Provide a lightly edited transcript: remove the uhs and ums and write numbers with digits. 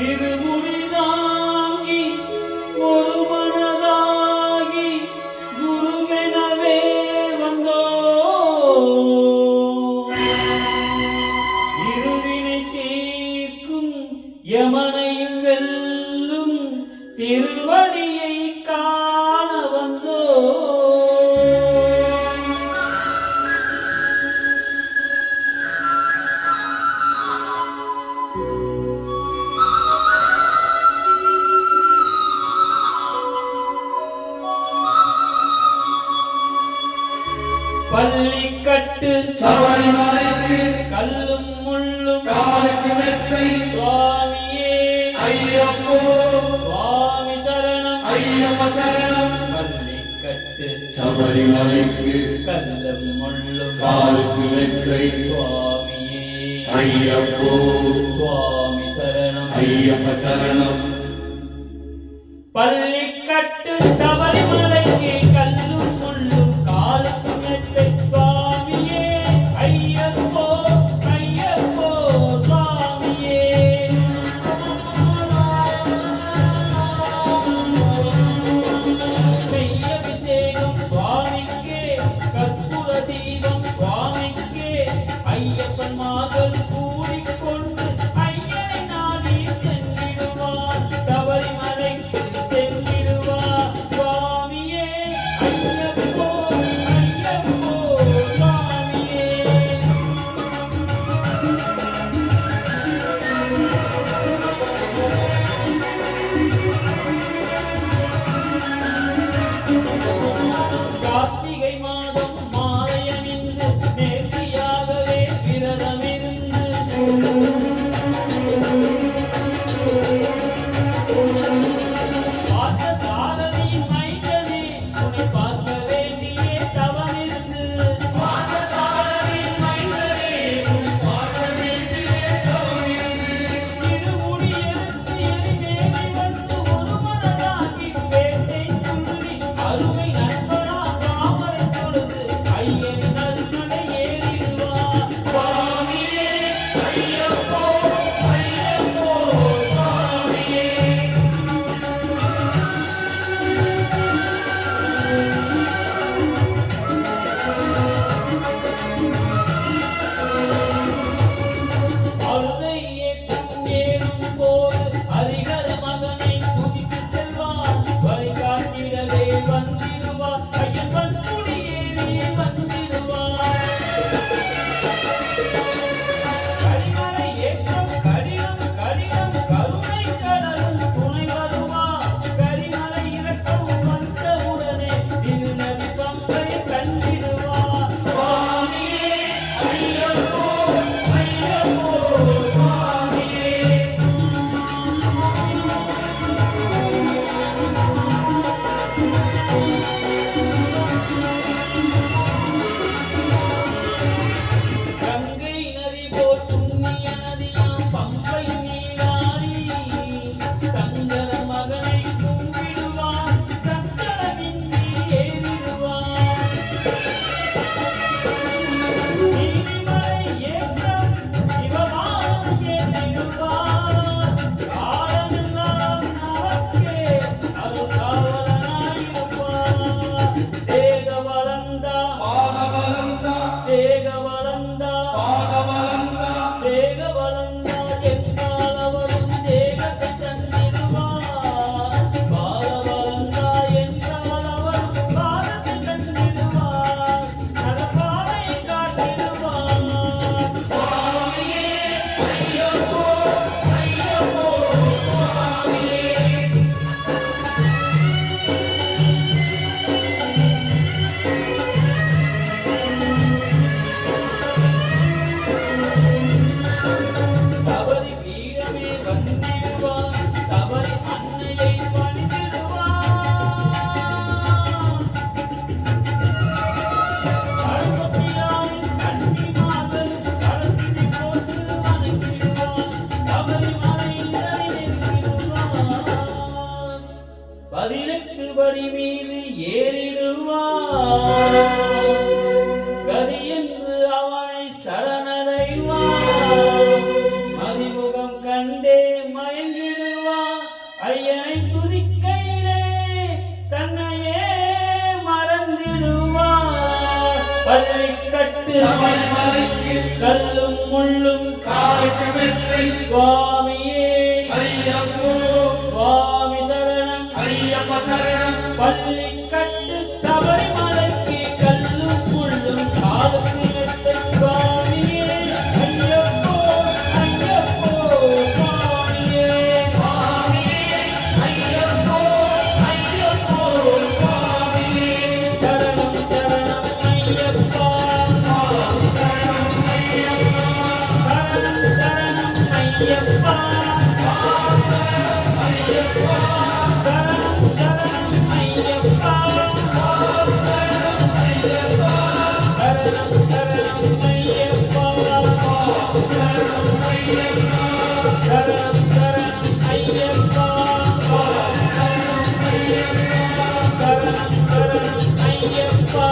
இருமுடிதாங்கி ஒரு மனதாகி குருவெனவே வந்தோ இருவினை தீர்க்கும் யமனையும் வெல்லும் திருவடியை காண வந்தோ பள்ளிக்கட்டு சபரிமலைக்கு கல்லும் முள்ளும் காலுக்கு மெத்தை சுவாமியே ஐயப்போ சுவாமி சரணம் ஐயப்ப சரணம். பள்ளிக்கட்டு சபரிமலைக்கு கல்லும் முள்ளும் காலுக்கு மெத்தை சுவாமியே ஐயப்போ சுவாமி சரணம் ஐயப்ப சரணம். பள்ளிக்கட்டு சபரிமலைக்கு கல்லும் முள்ளும் காலுக்கு மெத்தை சுவாமியே ஐயப்போ ஐயப்போ சுவாமியே மெய்யபிஷேகம் சுவாமிக்கே கற்பூர தீபம் சுவாமிக்கே ஐயப்பன் மகள் கூடிக்கொண்டு ஐயனை நாடி சென்றிடுவார் சபரிமலைக்கு சென்றிடுவார் சுவாமியே ஐயப்போ ஐயப்போ சுவாமியே கார்த்திகை மாதம் மாலை அணிந்து நேர்த்தியாகவே விரதமிருந்து பார்த்த சாரதியின் மைந்தனே உன்னை பார்க்க வேண்டியே தவமிருந்து பார்த்த சாரதியின் மைந்தனே உன்னை பார்க்க வேண்டியே தவமிருந்து இருமுடி எடுத்து எரிமேனி வந்து ஒரு மனதாகி பேட்டை துள்ளி அருமை நண்பனா தாமரை தொழுது ஐயனின் அருமனை ஏறிடுவார் சுவாமியே ஐயப்போ ஐயப்போ சுவாமியே அருதை ஏற்றும் ஏறும் போது ஹரிஹர மகனை துதித்து செல்வார் வழிகாட்டிடவே வந்திடுவார் ஐயன் வன்முடி ஏறி வந்திடுவார் கரிமலை ஏற்றம் கடினம் கடினம் கருணை கடலும் துணை வருவார் கரிமலை இறக்கம் வந்தவுடனே திருநதி பம்பை கண்டிடுவார் சுவாமியே ஐயப்போ ஐயப்போ சுவாமியே கங்கை நதி போல் புண்ணிய நதியாம் பம்பை நீராடி சங்கர மகனை கும்பிடுவார் சங்கரனின்றி ஏறிடுவார் நீலிமலை ஏற்றம் சிவமாம் ஏறிடுவார் காலமெல்லாம் நமக்கே அருள்காவலனாயிருப்பார் தேக வளர்ந்தா பாதபலந்தா தேக வளர்ந்தா பாதபலந்தா தேக வளர்ந்தா என்றால் அவரும் தேகத்தை தந்திடுவார் பால வளர்ந்தா என்றால் அவரும் பாதத்தை தந்திடுவார் நலபாதை காட்டிடுவார் சுவாமியே ஐயப்போ ஐயப்போ சுவாமியே சபரி வீரமே வந்திடுவார் சபரி அன்னையை பணிந்திடுவார் கருப்பட்டியாரின் கன்னிமார்கள் கரத்தினை போட்டு வணங்கிடுவார் சபரிமலை இதனை நெருங்கிடுவார் 18 படி மீது ஏறிடுவார் கதி என்று அவனை சரணடைவார் மதிமுகம் கண்டே மயங்கி சுவாமியே ஐயப்போ சுவாமி சரணம் ஐயப்ப சரணம் பள்ளிக்கட்டு சபரிமலைக்கு கல்லும் முள்ளும் காலுக்கு மெத்தை சுவாமியே ஐயப்போ ஐயப்போ சுவாமியே சுவாமியே ஐயப்போ ஐயப்போ சுவாமியே சரணம் சரணம் ஐயப்பா சரணம் சரணம் ஐயப்பா சரணம் சரணம் ஐயப்பா சரணம் சரணம் ஐயப்பா சரணம் சரணம் ஐயப்பா சரணம் சரணம் ஐயப்பா